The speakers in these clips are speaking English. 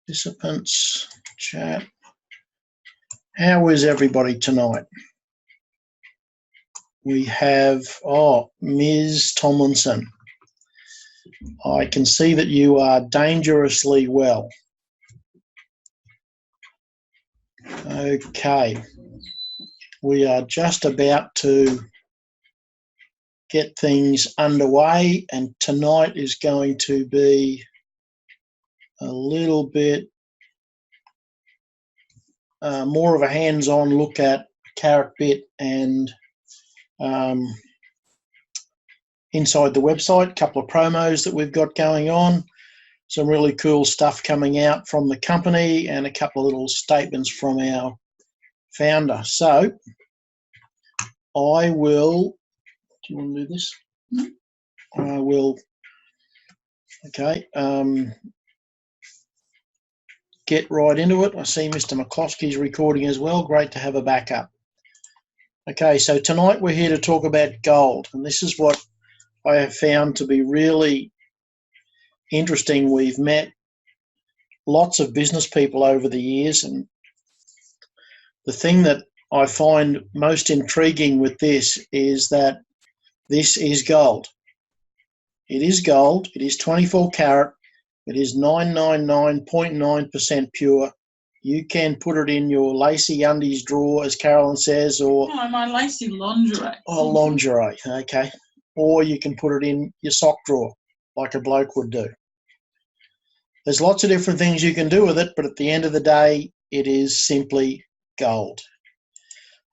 Participants, chat. How is everybody tonight? We have, Ms. Tomlinson. I can see that you are dangerously well. Okay. We are just about to get things underway, and tonight is going to be a little bit more of a hands-on look at Carrot Bit and inside the website, a couple of promos that we've got going on, some really cool stuff coming out from the company, and a couple of little statements from our founder. So I will, do you want to do this? I will, okay, get right into it. I see Mr. McCloskey's recording as well. Great to have a backup. Okay, so tonight we're here to talk about gold, and this is what I have found to be really interesting. We've met lots of business people over the years, and the thing that I find most intriguing with this is that this is gold. It is gold. It is 24 carat. It is 999.9% pure. You can put it in your lacy undies drawer, as Carolyn says, or... No, my lacy lingerie. Oh, lingerie, okay. Or you can put it in your sock drawer, like a bloke would do. There's lots of different things you can do with it, but at the end of the day, it is simply gold.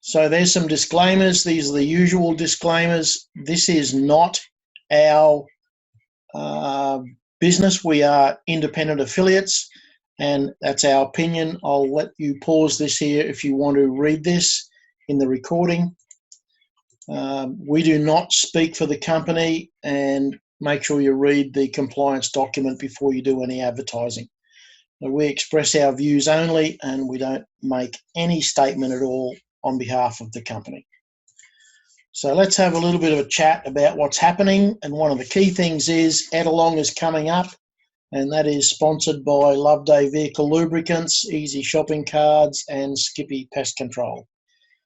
So there's some disclaimers. These are the usual disclaimers. This is not our business. We are independent affiliates, and that's our opinion. I'll let you pause this here if you want to read this in the recording. We do not speak for the company, and make sure you read the compliance document before you do any advertising. We express our views only, and we don't make any statement at all on behalf of the company. So let's have a little bit of a chat about what's happening. And one of the key things is Etalong is coming up, and that is sponsored by Loveday Vehicle Lubricants, Easy Shopping Cards, and Skippy Pest Control.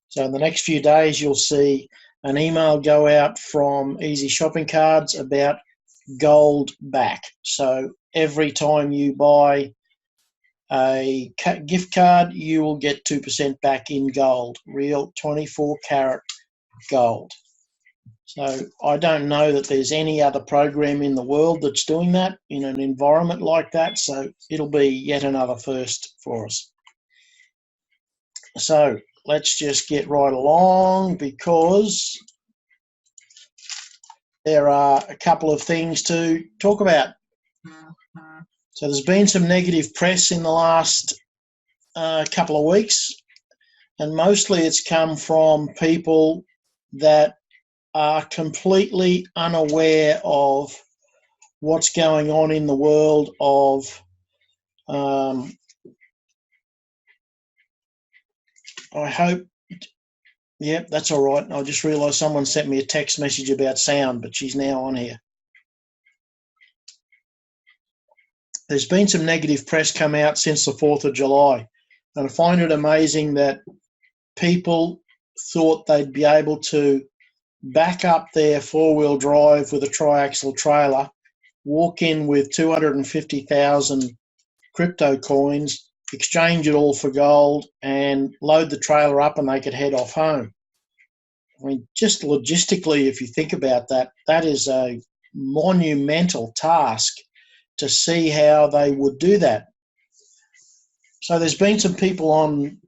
So in the next few days, you'll see an email go out from Easy Shopping Cards about gold back. So every time you buy a gift card, you will get 2% back in gold, real 24 carat gold. So I don't know that there's any other program in the world that's doing that in an environment like that. So it'll be yet another first for us. So let's just get right along, because there are a couple of things to talk about. So there's been some negative press in the last couple of weeks, and mostly it's come from people that are completely unaware of what's going on in the world of I hope, yeah, that's all right. I just realised someone sent me a text message about sound, but she's now on here. There's been some negative press come out since the 4th of July, and I find it amazing that people thought they'd be able to back up their four-wheel drive with a triaxle trailer, walk in with 250,000 crypto coins, exchange it all for gold, and load the trailer up, and they could head off home. I mean, just logistically, if you think about that, that is a monumental task to see how they would do that. So there's been some people on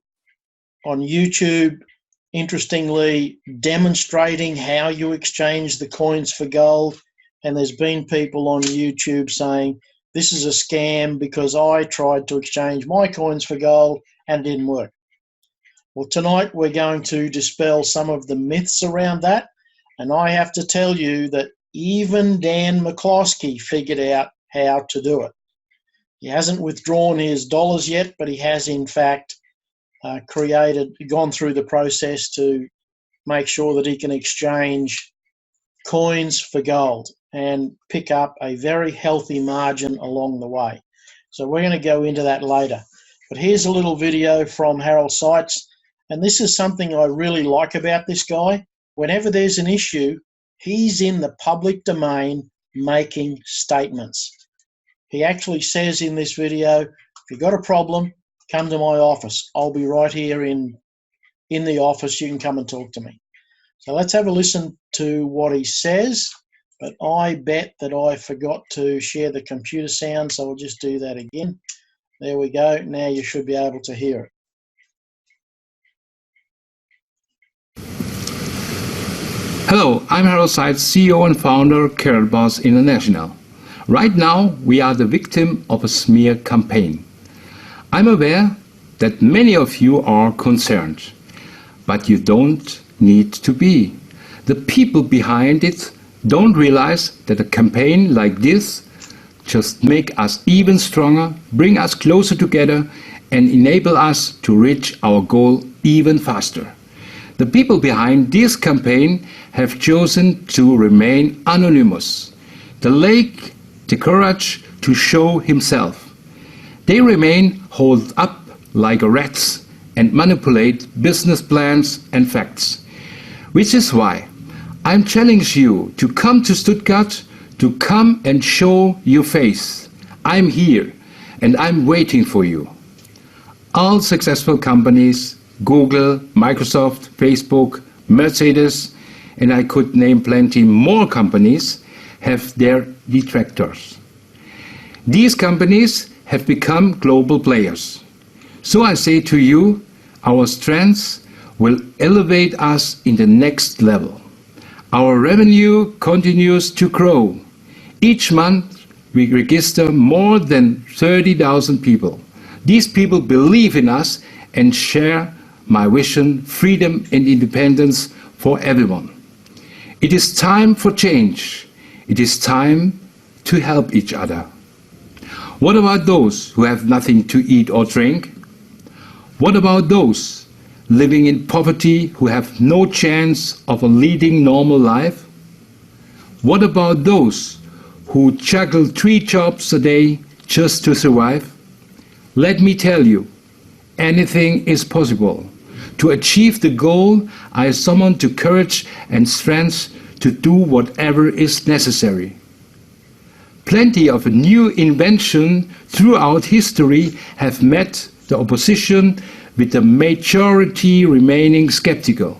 YouTube, interestingly, demonstrating how you exchange the coins for gold, and there's been people on YouTube saying, this is a scam because I tried to exchange my coins for gold and it didn't work. Well, tonight we're going to dispel some of the myths around that, and I have to tell you that even Dan McCloskey figured out how to do it. He hasn't withdrawn his dollars yet, but he has in fact gone through the process to make sure that he can exchange coins for gold and pick up a very healthy margin along the way. So we're going to go into that later. But here's a little video from Harold Seitz, and this is something I really like about this guy. Whenever there's an issue, he's in the public domain making statements. He actually says in this video, if you've got a problem, come to my office. I'll be right here in the office. You can come and talk to me. So let's have a listen to what he says. But I bet that I forgot to share the computer sound, so I'll just do that again. There we go. Now you should be able to hear it. Hello, I'm Harold Seitz, CEO and founder, Carrot Boss International. Right now, we are the victim of a smear campaign. I'm aware that many of you are concerned, but you don't need to be. The people behind it don't realize that a campaign like this just make us even stronger, bring us closer together, and enable us to reach our goal even faster. The people behind this campaign have chosen to remain anonymous. They lack the courage to show himself. They remain holed up like rats and manipulate business plans and facts. Which is why I'm challenging you to come to Stuttgart, to come and show your face. I'm here and I'm waiting for you. All successful companies, Google, Microsoft, Facebook, Mercedes, and I could name plenty more companies, have their detractors. These companies have become global players. So I say to you, our strengths will elevate us in the next level. Our revenue continues to grow. Each month we register more than 30,000 people. These people believe in us and share my vision, freedom and independence for everyone. It is time for change. It is time to help each other. What about those who have nothing to eat or drink? What about those living in poverty who have no chance of a leading normal life? What about those who juggle 3 jobs a day just to survive? Let me tell you, anything is possible. To achieve the goal, I summon to courage and strength to do whatever is necessary. Plenty of new inventions throughout history have met the opposition with the majority remaining skeptical.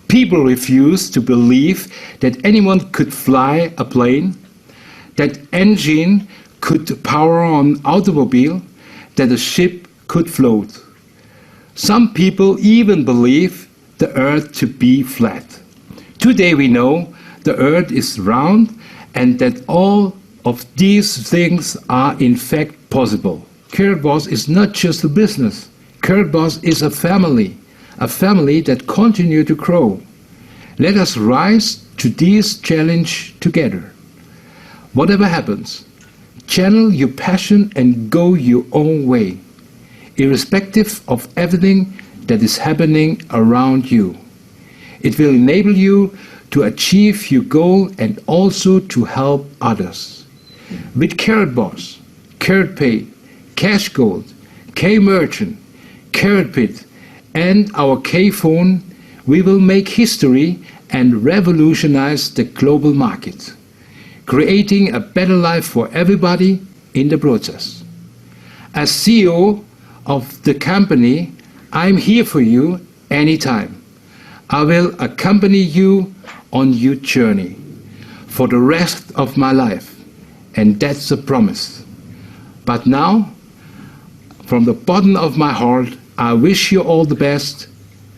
People refuse to believe that anyone could fly a plane, that engine could power an automobile, that a ship could float. Some people even believe the earth to be flat. Today we know the earth is round and that all of these things are in fact possible. Carrot Boss is not just a business. Carrot Boss is a family that continue to grow. Let us rise to this challenge together. Whatever happens, channel your passion and go your own way, irrespective of everything that is happening around you. It will enable you to achieve your goal and also to help others. With Carrot Boss, Carrot Pay, Cash Gold, K-Merchant, Carrot Pit and our K-Phone, we will make history and revolutionize the global market, creating a better life for everybody in the process. As CEO of the company, I'm here for you anytime. I will accompany you on your journey for the rest of my life, and that's a promise. But now, from the bottom of my heart, I wish you all the best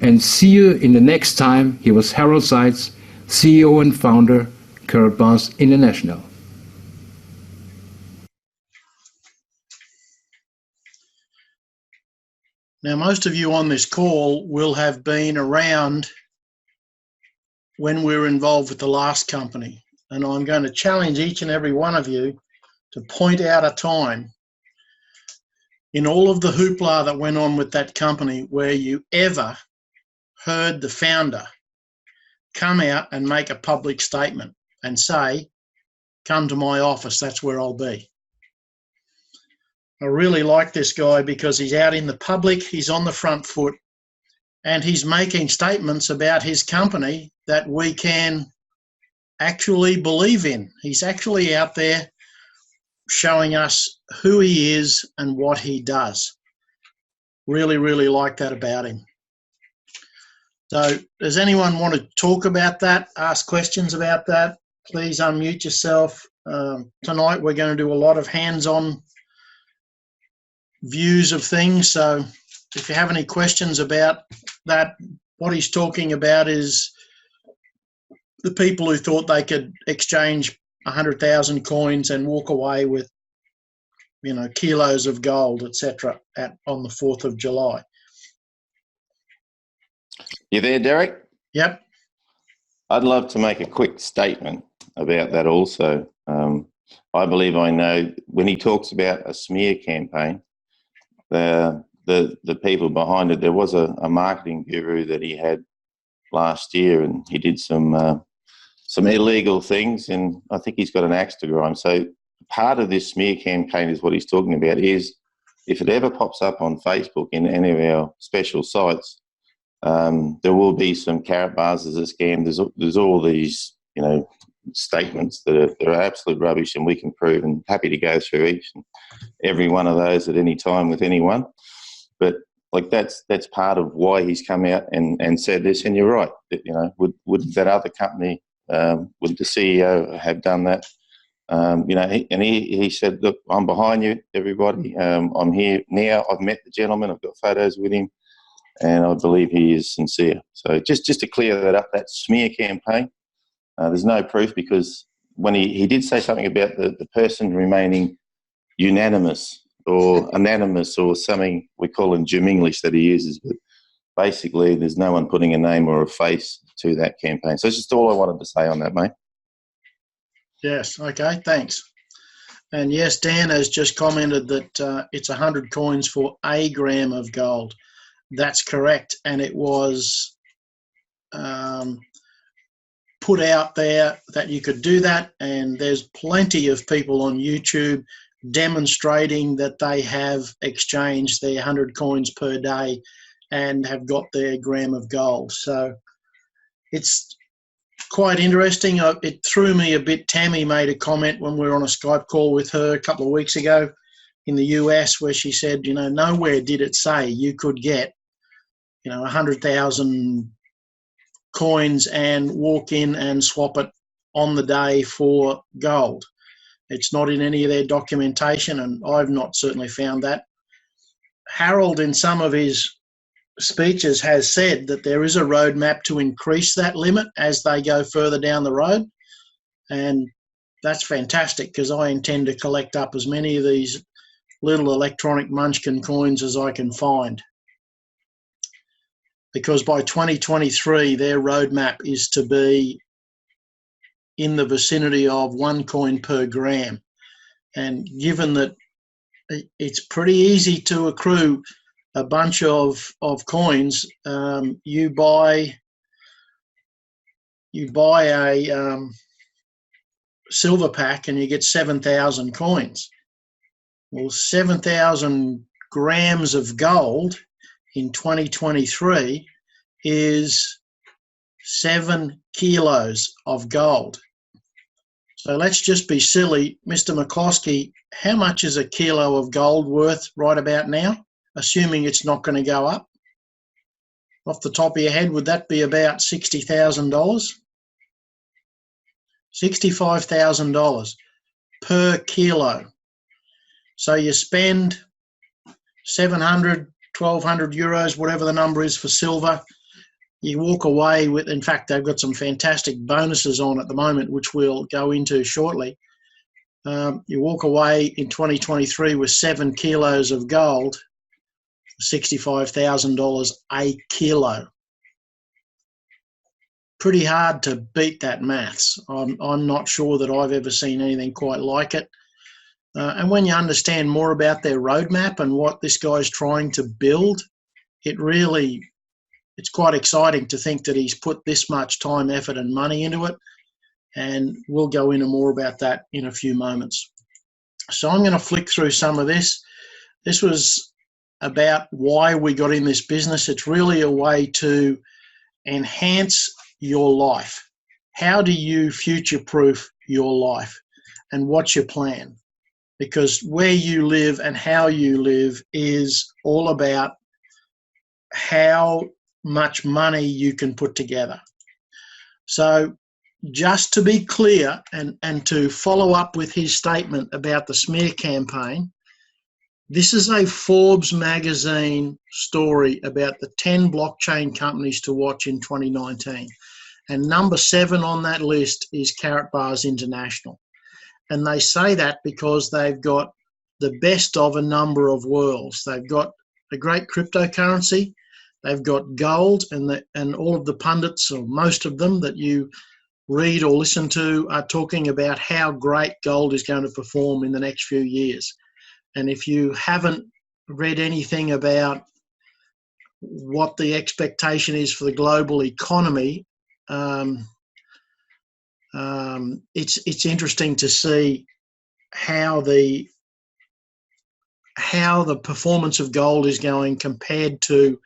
and see you in the next time. Here was Harold Seitz, CEO and founder, Carrot Boss International. Now, most of you on this call will have been around when we were involved with the last company. And I'm going to challenge each and every one of you to point out a time in all of the hoopla that went on with that company where you ever heard the founder come out and make a public statement and say, come to my office, that's where I'll be. I really like this guy because he's out in the public, he's on the front foot, and he's making statements about his company that we can actually believe in. He's actually out there showing us who he is and what he does. Really, really like that about him. So does anyone want to talk about that, ask questions about that? Please unmute yourself. Tonight we're going to do a lot of hands-on views of things. So if you have any questions about that, what he's talking about is the people who thought they could exchange 100,000 coins and walk away with, kilos of gold, etc., on the 4th of July. You there, Derek? Yep. I'd love to make a quick statement about that also. I believe I know when he talks about a smear campaign, the people behind it, there was a marketing guru that he had last year, and he did some illegal things, and I think he's got an axe to grind. So part of this smear campaign is what he's talking about is if it ever pops up on Facebook in any of our special sites, there will be some carrot bars as a scam. There's all these, statements that are absolute rubbish, and we can prove, and happy to go through each and every one of those at any time with anyone. But like that's part of why he's come out and said this. And you're right, would that other company, would the CEO have done that? He said, look, I'm behind you, everybody. I'm here now. I've met the gentleman. I've got photos with him, and I believe he is sincere. So just to clear that up, that smear campaign, there's no proof, because when he did say something about the person remaining unanimous or anonymous or something, we call in Jim English that he uses, but basically there's no one putting a name or a face to that campaign. So it's just all I wanted to say on that, mate. Yes, okay, thanks. And yes, Dan has just commented that it's 100 coins for a gram of gold. That's correct, and it was put out there that you could do that, and there's plenty of people on YouTube demonstrating that they have exchanged their 100 coins per day and have got their gram of gold. So it's quite interesting. It threw me a bit. Tammy made a comment when we were on a Skype call with her a couple of weeks ago in the US, where she said, nowhere did it say you could get 100,000 coins and walk in and swap it on the day for gold. It's not in any of their documentation, and I've not certainly found that. Harold, in some of his speeches, has said that there is a roadmap to increase that limit as they go further down the road, and that's fantastic, because I intend to collect up as many of these little electronic munchkin coins as I can find, because by 2023 their roadmap is to be in the vicinity of 1 coin per gram. And given that it's pretty easy to accrue a bunch of coins, you buy a silver pack and you get 7,000 coins. Well, 7,000 grams of gold in 2023 is 7 kilos of gold. So let's just be silly. Mr. McCloskey, how much is a kilo of gold worth right about now, assuming it's not going to go up? Off the top of your head, would that be about $60,000? $65,000 per kilo. So you spend 700, 1,200 euros, whatever the number is for silver. You walk away with, in fact, they've got some fantastic bonuses on at the moment, which we'll go into shortly. You walk away in 2023 with 7 kilos of gold, $65,000 a kilo. Pretty hard to beat that maths. I'm not sure that I've ever seen anything quite like it. And when you understand more about their roadmap and what this guy's trying to build, it's quite exciting to think that he's put this much time, effort, and money into it. And we'll go into more about that in a few moments. So I'm going to flick through some of this. this was about why we got in this business. It's really a way to enhance your life. How do you future-proof your life, and what's your plan? Because where you live and how you live is all about how much money you can put together. So just to be clear, and to follow up with his statement about the smear campaign, this is a Forbes magazine story about the 10 blockchain companies to watch in 2019. And number 7 on that list is Karatbars International. And they say that because they've got the best of a number of worlds. They've got a great cryptocurrency. They've got gold, and all of the pundits, or most of them that you read or listen to, are talking about how great gold is going to perform in the next few years. And if you haven't read anything about what the expectation is for the global economy, it's interesting to see how the performance of gold is going compared to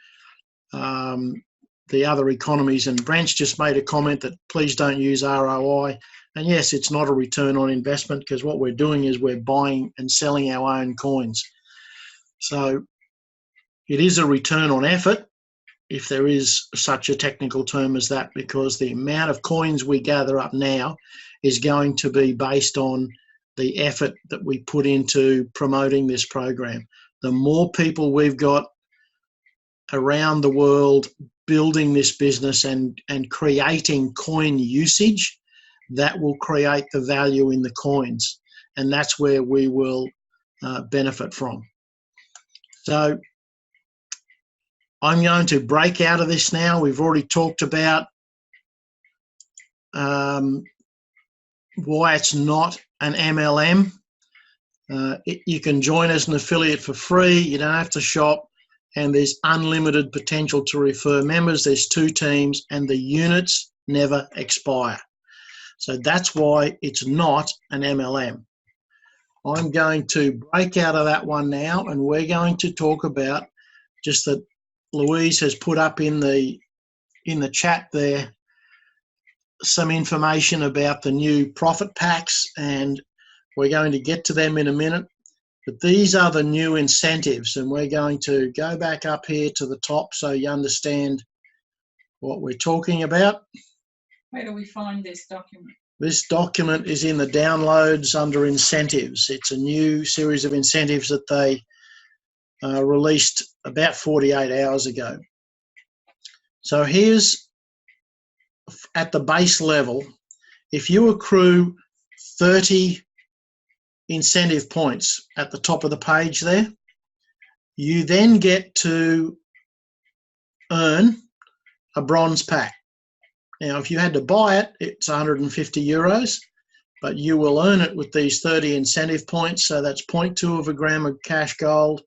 the other economies. And Brent's just made a comment that please don't use ROI. And yes, it's not a return on investment, because what we're doing is we're buying and selling our own coins. So it is a return on effort, if there is such a technical term as that, because the amount of coins we gather up now is going to be based on the effort that we put into promoting this program. The more people we've got around the world building this business and creating coin usage, that will create the value in the coins, and that's where we will benefit from. So I'm going to break out of this now. We've already talked about why it's not an MLM. You can join as an affiliate for free. You don't have to shop, and there's unlimited potential to refer members. There's 2 teams, and the units never expire. So that's why it's not an MLM. I'm going to break out of that one now, and we're going to talk about, just that Louise has put up in the chat there, some information about the new profit packs, and we're going to get to them in a minute. But these are the new incentives, and we're going to go back up here to the top so you understand what we're talking about. Where do we find this document? This document is in the downloads under incentives. It's a new series of incentives that they released about 48 hours ago. So here's, at the base level, if you accrue 30 incentive points at the top of the page there, you then get to earn a bronze pack. Now, if you had to buy it, it's 150 euros, but you will earn it with these 30 incentive points. So that's 0.2 of a gram of cash gold,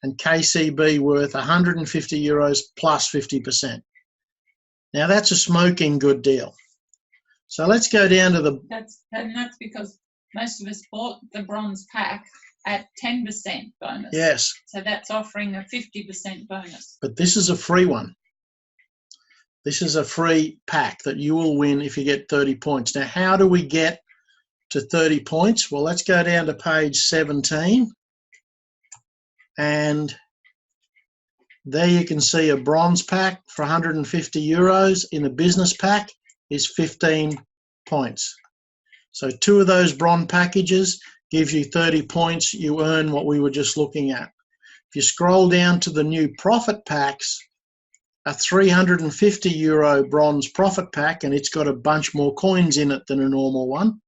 and KCB worth 150 euros plus 50%. Now, that's a smoking good deal. So let's go down to the... That's because most of us bought the bronze pack at 10% bonus. Yes. So that's offering a 50% bonus. But this is a free one. This is a free pack that you will win if you get 30 points. Now, how do we get to 30 points? Well, let's go down to page 17. And there you can see a bronze pack for 150 euros in a business pack is 15 points. So 2 of those bronze packages gives you 30 points. You earn what we were just looking at. If you scroll down to the new profit packs, a 350 euro bronze profit pack, and it's got a bunch more coins in it than a normal one,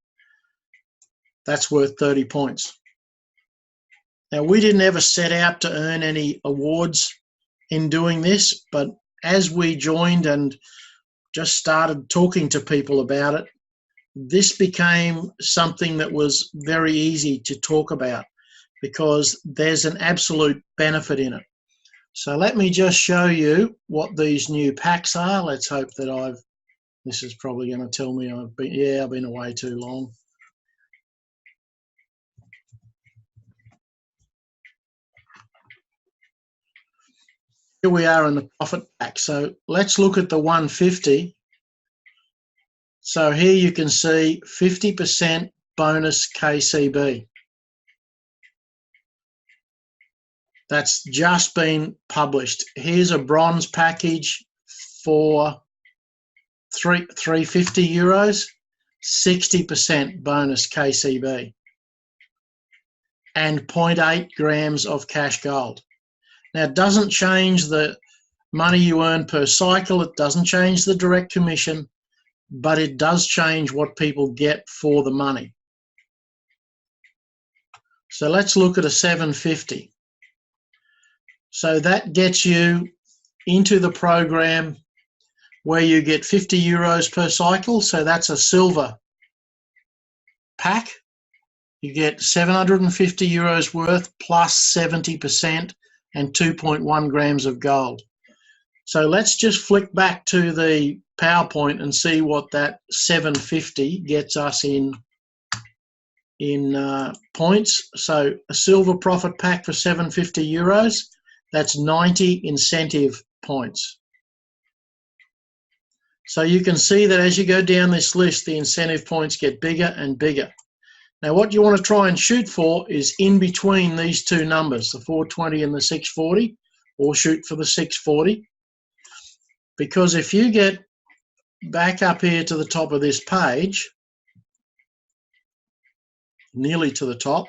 that's worth 30 points. Now, we didn't ever set out to earn any awards in doing this, but as we joined and just started talking to people about it, this became something that was very easy to talk about, because there's an absolute benefit in it. So let me just show you what these new packs are. Let's hope that this is probably going to tell me I've been away too long. here we are in the profit pack. So let's look at the 150. So here you can see 50% bonus KCB. That's just been published. Here's a bronze package for 350 euros, 60% bonus KCB, and 0.8 grams of cash gold. Now, it doesn't change the money you earn per cycle. It doesn't change the direct commission, but it does change what people get for the money. So let's look at a 750. So that gets you into the program where you get 50 euros per cycle. So that's a silver pack. You get 750 euros worth plus 70% and 2.1 grams of gold. So let's just flick back to the PowerPoint and see what that 750 gets us in points. So a silver profit pack for 750 euros, that's 90 incentive points. So you can see that as you go down this list, the incentive points get bigger and bigger. Now what you want to try and shoot for is in between these two numbers, the 420 and the 640, or shoot for the 640. Because if you get back up here to the top of this page, nearly to the top,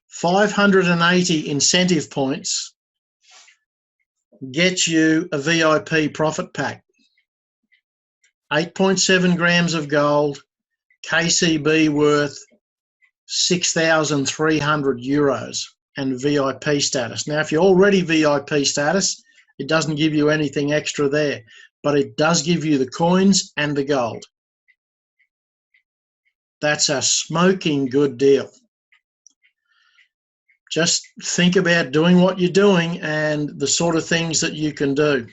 580 incentive points gets you a VIP profit pack. 8.7 grams of gold, KCB worth 6,300 euros, and VIP status. Now, if you're already VIP status, it doesn't give you anything extra there, but it does give you the coins and the gold. That's a smoking good deal. Just think about doing what you're doing and the sort of things that you can do.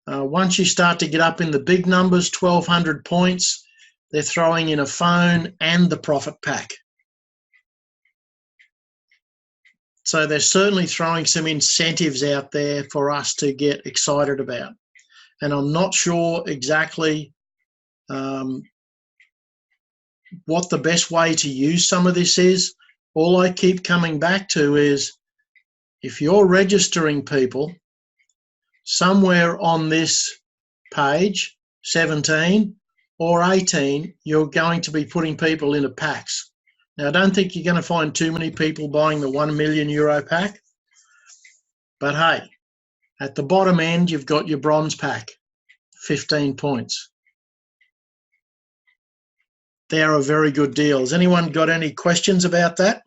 Once you start to get up in the big numbers, 1,200 points, they're throwing in a phone and the profit pack. So they're certainly throwing some incentives out there for us to get excited about. And I'm not sure exactly what the best way to use some of this is. All I keep coming back to is if you're registering people somewhere on this page, 17 or 18, you're going to be putting people into packs. Now, I don't think you're going to find too many people buying the 1 million euro pack. But hey, at the bottom end, you've got your bronze pack, 15 points. They're a very good deal. Has anyone got any questions about that?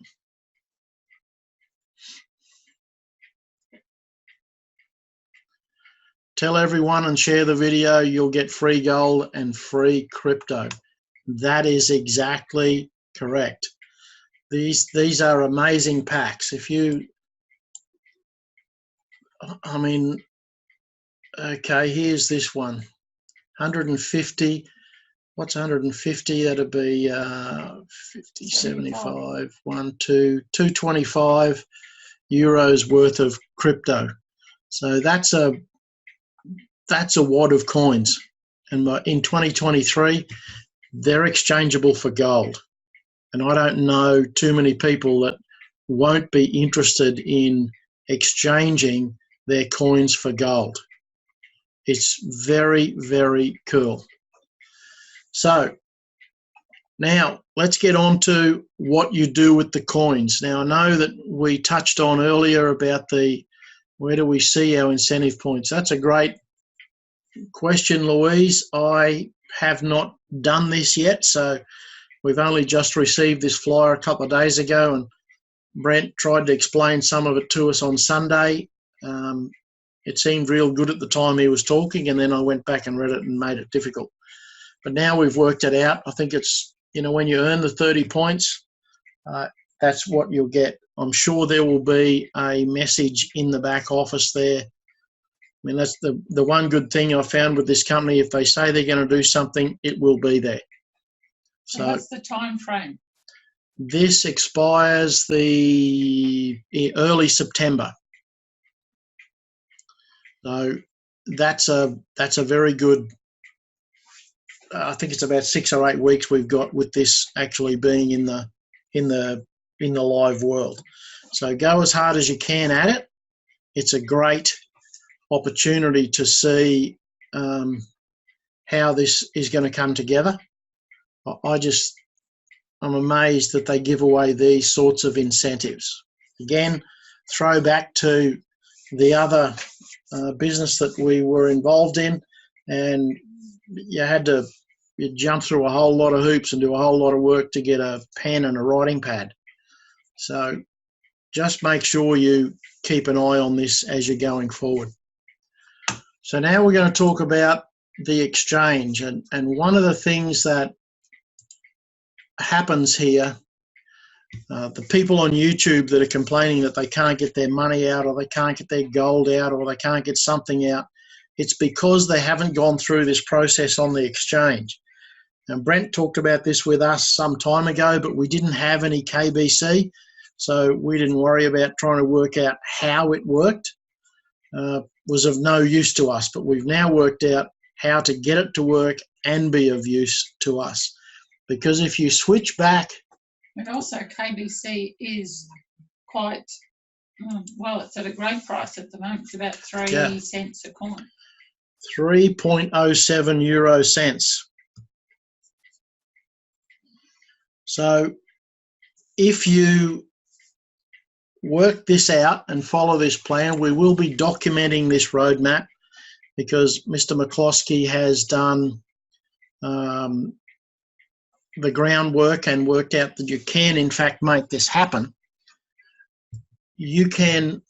Tell everyone and share the video. You'll get free gold and free crypto. That is exactly correct. These are amazing packs. If you, I mean, okay, here's this one, 150. What's 150? That'd be 50, 75, 225 euros worth of crypto. So that's a wad of coins. And in 2023, they're exchangeable for gold. And I don't know too many people that won't be interested in exchanging their coins for gold. It's very, very cool. So now let's get on to what you do with the coins. Now I know that we touched on earlier about where do we see our incentive points. That's a great question, Louise. I have not done this yet, so we've only just received this flyer a couple of days ago, and Brent tried to explain some of it to us on Sunday. It seemed real good at the time he was talking, and then I went back and read it and made it difficult. But now we've worked it out. I think it's, when you earn the 30 points, that's what you'll get. I'm sure there will be a message in the back office there. I mean, that's the one good thing I found with this company. If they say they're going to do something, it will be there. So what's the time frame? This expires the early September. So that's a very good. I think it's about 6 or 8 weeks we've got with this actually being in the live world. So go as hard as you can at it. It's a great opportunity to see how this is going to come together. I'm amazed that they give away these sorts of incentives. Again, throw back to the other business that we were involved in, and you jump through a whole lot of hoops and do a whole lot of work to get a pen and a writing pad. So just make sure you keep an eye on this as you're going forward. So now we're going to talk about the exchange, and one of the things that happens here, the people on YouTube that are complaining that they can't get their money out, or they can't get their gold out, or they can't get something out, it's because they haven't gone through this process on the exchange. And Brent talked about this with us some time ago, but we didn't have any KBC, so we didn't worry about trying to work out how it worked. Was of no use to us, but we've now worked out how to get it to work and be of use to us. Because if you switch back... But also KBC is quite, well, it's at a great price at the moment. It's about 3 cents a coin. 3.07 euro cents. So if you work this out and follow this plan, we will be documenting this roadmap, because Mr. McCloskey has done the groundwork and worked out that you can in fact make this happen. You can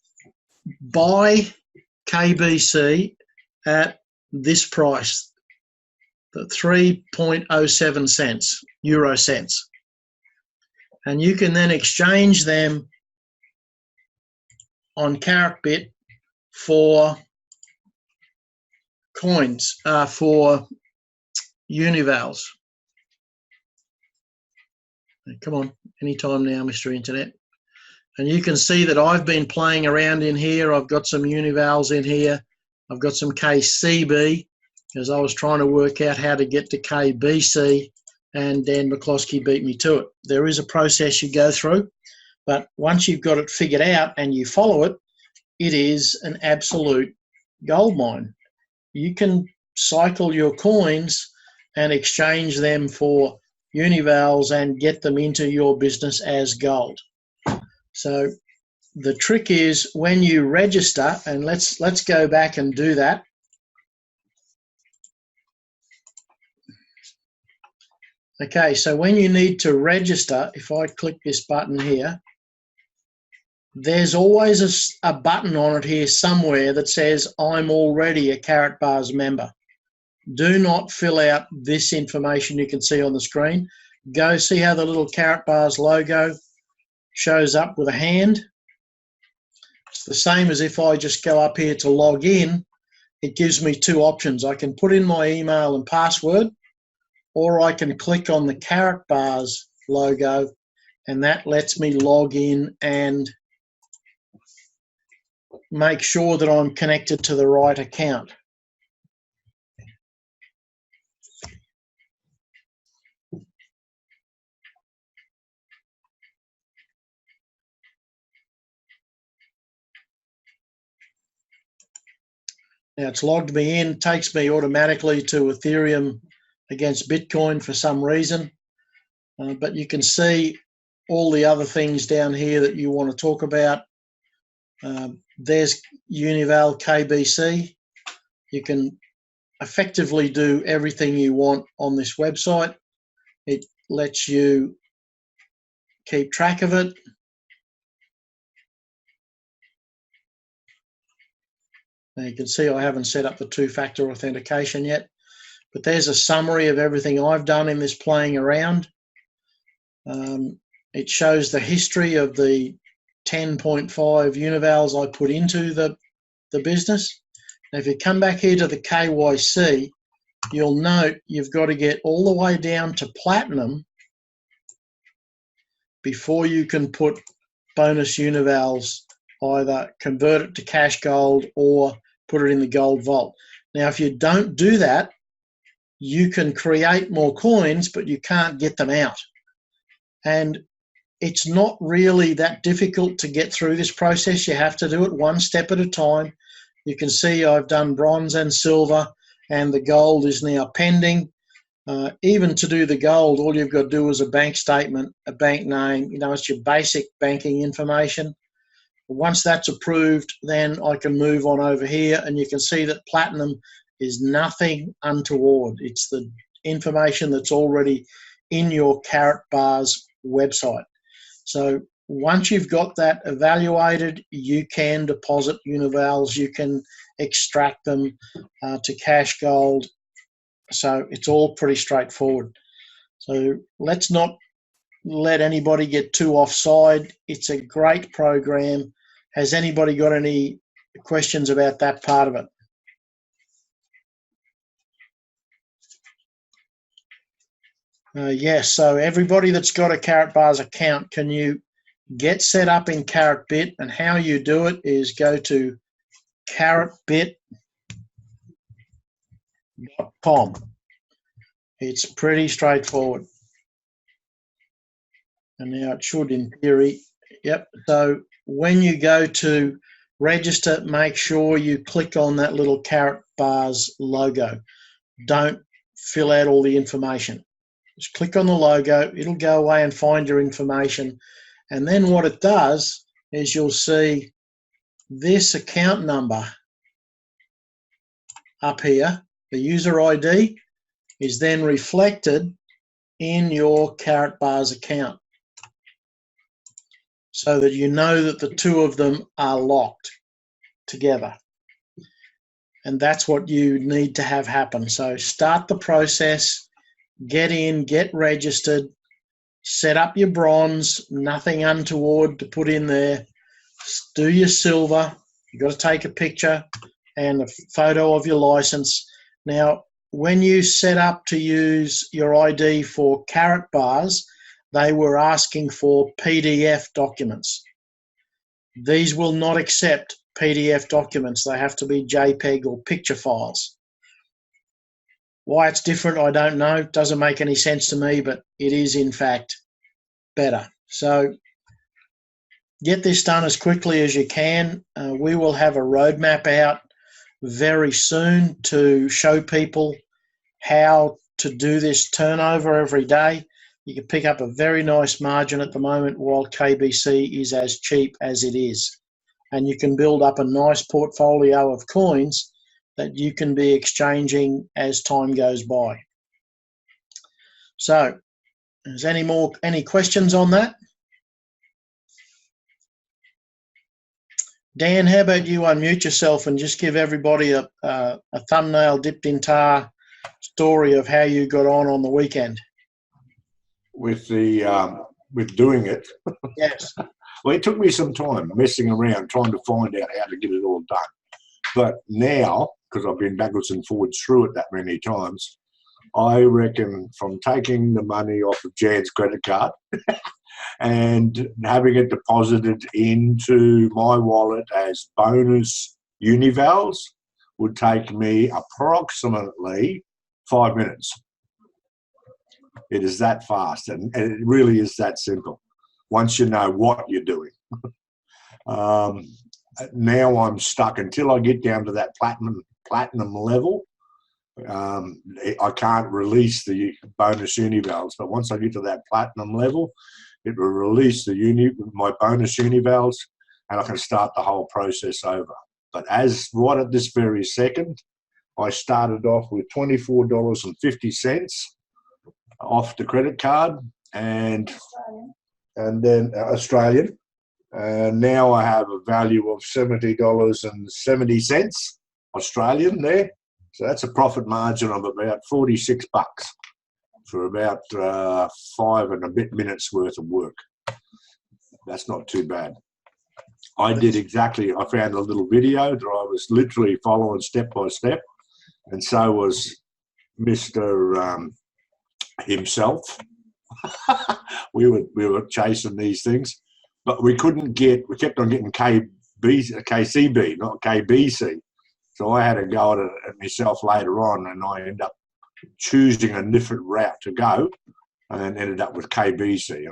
buy KBC at this price, the 3.07 cents, euro cents. And you can then exchange them on CaratBit for coins, for Univals. Come on, anytime now, Mr. Internet. And you can see that I've been playing around in here. I've got some Univals in here. I've got some KCB, because I was trying to work out how to get to KBC, and Dan McCloskey beat me to it. There is a process you go through, but once you've got it figured out and you follow it, it is an absolute gold mine. You can cycle your coins and exchange them for Univals and get them into your business as gold. So the trick is when you register, and let's go back and do that. Okay, so when you need to register, if I click this button here, there's always a button on it here somewhere that says, I'm already a Karatbars member. Do not fill out this information you can see on the screen. Go see how the little Karatbars logo shows up with a hand. It's the same as if I just go up here to log in. It gives me two options. I can put in my email and password, or I can click on the Karatbars logo, and that lets me log in and make sure that I'm connected to the right account. Now it's logged me in, takes me automatically to Ethereum against Bitcoin for some reason, but you can see all the other things down here that you want to talk about. There's Unival KBC. You can effectively do everything you want on this website. It lets you keep track of it. Now you can see I haven't set up the two-factor authentication yet, but there's a summary of everything I've done in this playing around. It shows the history of the 10.5 Univals I put into the business. Now if you come back here to the KYC, you'll note you've got to get all the way down to platinum before you can put bonus Univals, either convert it to cash gold or put it in the gold vault. Now, if you don't do that, you can create more coins, but you can't get them out. And it's not really that difficult to get through this process. You have to do it one step at a time. You can see I've done bronze and silver, and the gold is now pending. Even to do the gold, all you've got to do is a bank statement, a bank name, it's your basic banking information. Once that's approved, then I can move on over here, and you can see that platinum is nothing untoward. It's the information that's already in your Karatbars website. So once you've got that evaluated, you can deposit univals, you can extract them to cash gold. So it's all pretty straightforward. So let's not let anybody get too offside. It's a great program. Has anybody got any questions about that part of it? Yes, so everybody that's got a Karatbars account, can you get set up in Karatbit? And how you do it is go to karatbit.com. It's pretty straightforward. And now it should, in theory. Yep. So when you go to register, make sure you click on that little Karatbars logo. Don't fill out all the information. Just click on the logo. It'll go away and find your information. And then what it does is you'll see this account number up here. The user ID is then reflected in your Karatbars account, so that you know that the two of them are locked together. And that's what you need to have happen. So start the process, get in, get registered, set up your bronze, nothing untoward to put in there. Do your silver. You've got to take a picture and a photo of your license. Now, when you set up to use your ID for Karatbars, they were asking for PDF documents. These will not accept PDF documents. They have to be JPEG or picture files. Why it's different, I don't know. It doesn't make any sense to me, but it is, in fact, better. So get this done as quickly as you can. We will have a roadmap out very soon to show people how to do this turnover every day. You can pick up a very nice margin at the moment, while KBC is as cheap as it is. And you can build up a nice portfolio of coins that you can be exchanging as time goes by. So, is any questions on that? Dan, how about you unmute yourself and just give everybody a thumbnail dipped in tar story of how you got on the weekend? With doing it. Yes. Well, it took me some time messing around trying to find out how to get it all done. But now, because I've been backwards and forwards through it that many times, I reckon from taking the money off of Jan's credit card and having it deposited into my wallet as bonus univals would take me approximately 5 minutes. It is that fast, and it really is that simple once you know what you're doing. Now I'm stuck until I get down to that platinum level. I can't release the bonus univals, but once I get to that platinum level, it will release my bonus univals, and I can start the whole process over. But right at this very second, I started off with $24.50 off the credit card, and then Australian. Now I have a value of $70.70 Australian there. So that's a profit margin of about $46 for about 5 and a bit minutes worth of work. That's not too bad. I found a little video that I was literally following step by step, and so was Mr. Himself. we were chasing these things, but we kept on getting KCB, not KBC. So I had a go at it myself later on, and I ended up choosing a different route to go, and ended up with KBC.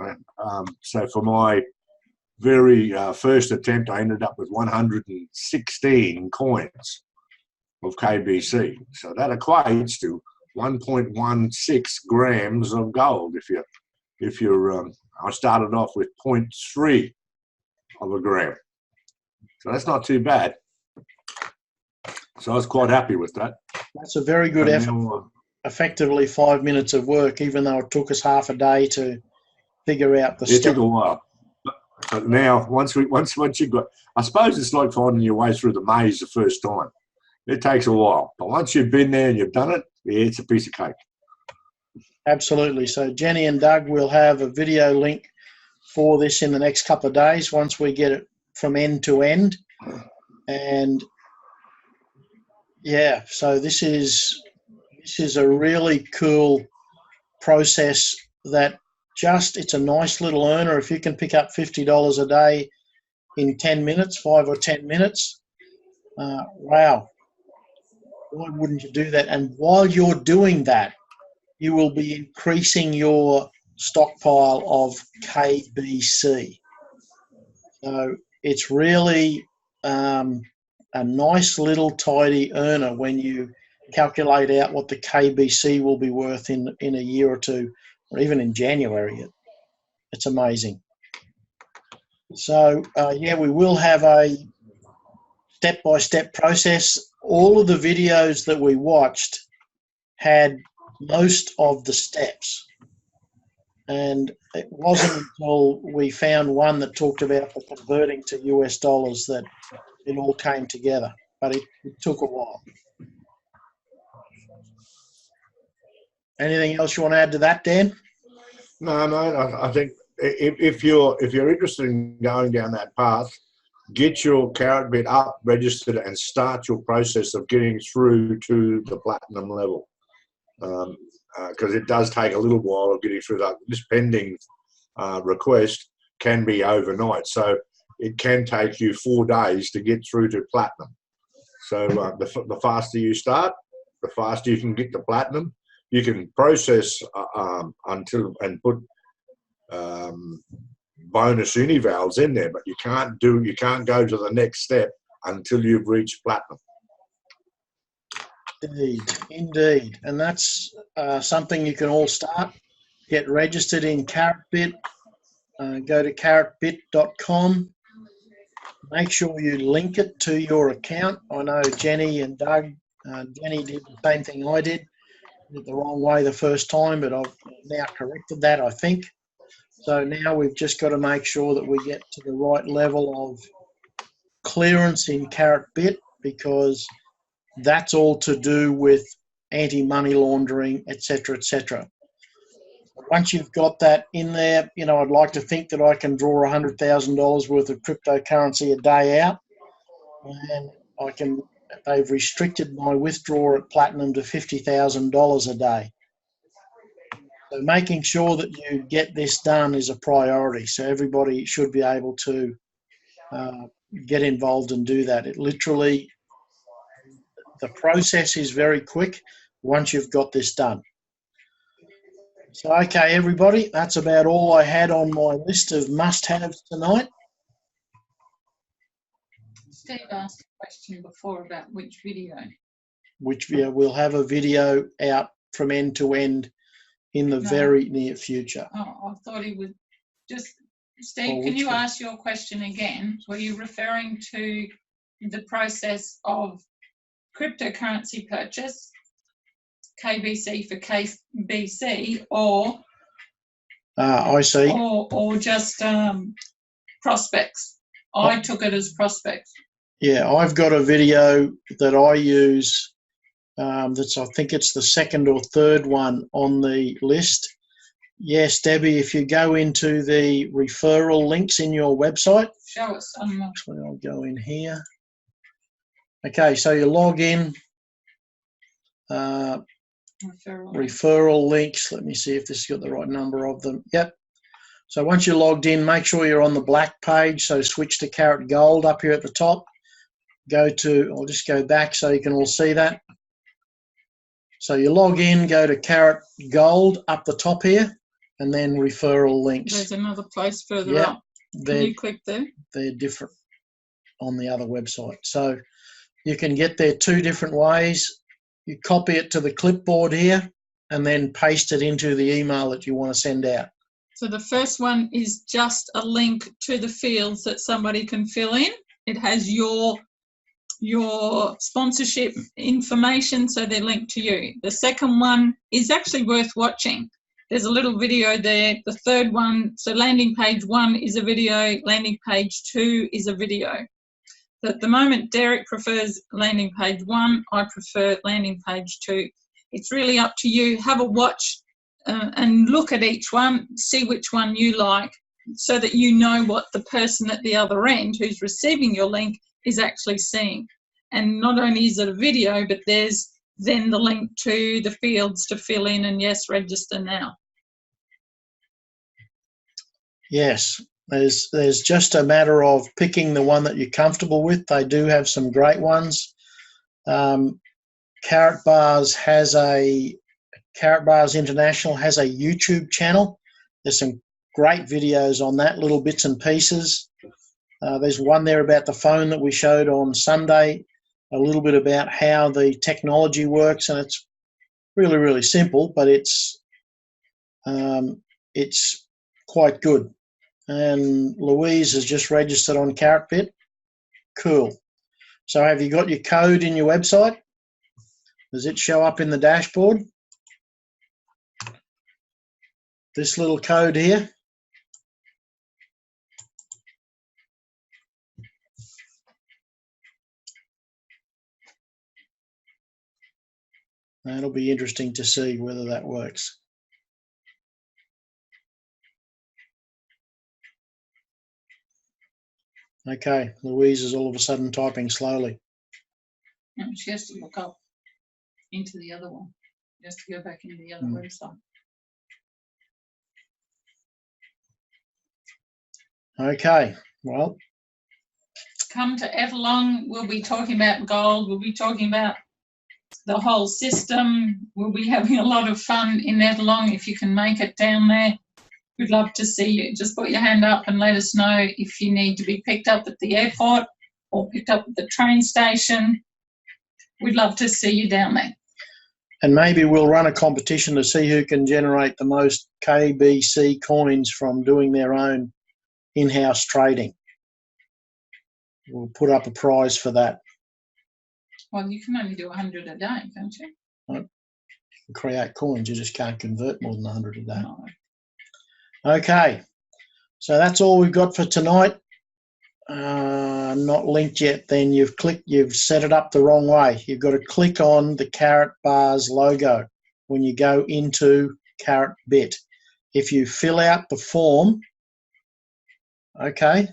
So for my very first attempt, I ended up with 116 coins of KBC. So that equates to 1.16 grams of gold. If you're, I started off with 0.3 of a gram. So that's not too bad. So I was quite happy with that. That's a very good effort. Effectively 5 minutes of work, even though it took us half a day to figure out the It steps. took a while. But now, once you got, I suppose it's like finding your way through the maze the first time. It takes a while. But once you've been there and you've done it, yeah, it's a piece of cake. Absolutely. So Jenny and Doug will have a video link for this in the next couple of days once we get it from end to end. And yeah, so this is a really cool process that it's a nice little earner. If you can pick up $50 a day in 10 minutes, 5 or 10 minutes, wow. Why wouldn't you do that? And while you're doing that, you will be increasing your stockpile of KBC. So it's really a nice little tidy earner when you calculate out what the KBC will be worth in a year or two, or even in January. It's amazing. So, yeah, we will have a step-by-step process. All of the videos that we watched had most of the steps. And it wasn't until we found one that talked about the converting to US dollars that it all came together. But it took a while. Anything else you want to add to that, Dan? No, I think if you're interested in going down that path, get your carrot bit up, registered, and start your process of getting through to the platinum level. Because it does take a little while of getting through that. This pending request can be overnight, so it can take you 4 days to get through to platinum. So the faster you start, the faster you can get to platinum. You can process until and put bonus univals in there, but you can't go to the next step until you've reached platinum. Indeed. And that's something you can all start. Get registered in CarrotBit. Go to carrotbit.com. Make sure you link it to your account. I know Jenny and Doug, Jenny did the same thing I did. Did it the wrong way the first time, but I've now corrected that, I think. So now we've just got to make sure that we get to the right level of clearance in CarrotBit, because that's all to do with anti-money laundering, etc., etc. Once you've got that in there, I'd like to think that I can draw $100,000 worth of cryptocurrency a day out, and they've restricted my withdrawal at platinum to $50,000 a day. So making sure that you get this done is a priority. So everybody should be able to get involved and do that. It literally, the process is very quick once you've got this done. So, okay, everybody, that's about all I had on my list of must-haves tonight. Steve asked a question before about which video. We'll have a video out from end to end in the very near future. Oh, I thought he would just... Steve, can you ask your question again? Were you referring to the process of cryptocurrency purchase, KBC for KBC, or I see, or just prospects? I took it as prospects. Yeah, I've got a video that I use. I think it's the second or third one on the list. Yes, Debbie, if you go into the referral links in your website. Show us. Actually, I'll go in here. Okay, so you log in. Referral links. Let me see if this has got the right number of them. Yep. So once you're logged in, make sure you're on the black page. So switch to Carrot Gold up here at the top. I'll just go back so you can all see that. So you log in, go to Carrot Gold up the top here, and then referral links. There's another place further up. Can you click there? They're different on the other website. So you can get there 2 different ways. You copy it to the clipboard here and then paste it into the email that you want to send out. So the first one is just a link to the fields that somebody can fill in. It has your sponsorship information, so they're linked to you. The second one is actually worth watching. There's a little video there. The third one, so landing page 1 is a video, landing page 2 is a video. So at the moment, Derek prefers landing page 1, I prefer landing page 2. It's really up to you. Have a watch and look at each one, see which one you like, so that you know what the person at the other end who's receiving your link is actually seeing. And not only is it a video, but there's then the link to the fields to fill in and yes, register now. Yes, there's just a matter of picking the one that you're comfortable with. They do have some great ones. Carrot Bars International has a YouTube channel. There's some great videos on that, little bits and pieces. There's one there about the phone that we showed on Sunday, a little bit about how the technology works, and it's really, really simple, but it's quite good. And Louise has just registered on CarrotBit. Cool. So have you got your code in your website? Does it show up in the dashboard? This little code here. That'll be interesting to see whether that works. Okay, Louise is all of a sudden typing slowly. No, she has to look up into the other one. She has to go back into the other website. Okay, well. Come to Ettalong. We'll be talking about gold. We'll be talking about the whole system. We'll be having a lot of fun in Ettalong if you can make it down there. We'd love to see you. Just put your hand up and let us know if you need to be picked up at the airport or picked up at the train station. We'd love to see you down there. And maybe we'll run a competition to see who can generate the most KBC coins from doing their own in-house trading. We'll put up a prize for that. Well, you can only do 100 a day, can't you? You can create coins, you just can't convert more than 100 a day. No. Okay, so that's all we've got for tonight. Not linked yet, then you've set it up the wrong way. You've got to click on the Carrot Bars logo when you go into CarrotBit. If you fill out the form, okay,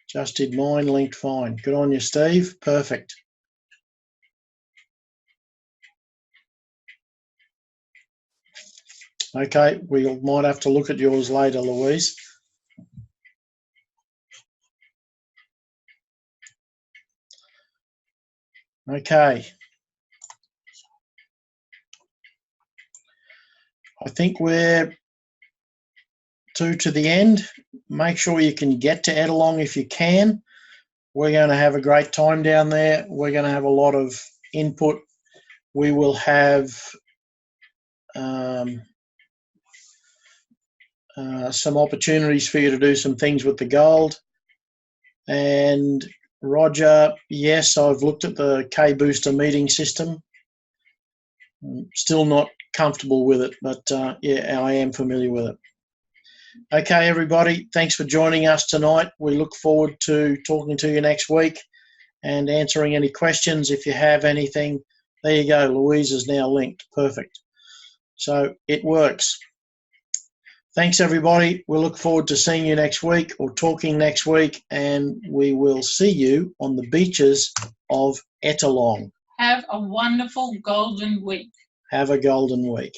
just did mine, linked fine. Good on you, Steve. Perfect. Okay, we might have to look at yours later, Louise. Okay. I think we're to the end. Make sure you can get to Ettalong if you can. We're going to have a great time down there. We're going to have a lot of input. We will have some opportunities for you to do some things with the gold. And Roger, yes, I've looked at the K-Booster meeting system. I'm still not comfortable with it, but yeah, I am familiar with it. Okay, everybody, thanks for joining us tonight. We look forward to talking to you next week and answering any questions. If you have anything, there you go. Louise is now linked. Perfect. So it works. Thanks, everybody. We look forward to seeing you next week or talking next week, and we will see you on the beaches of Ettalong. Have a wonderful golden week. Have a golden week.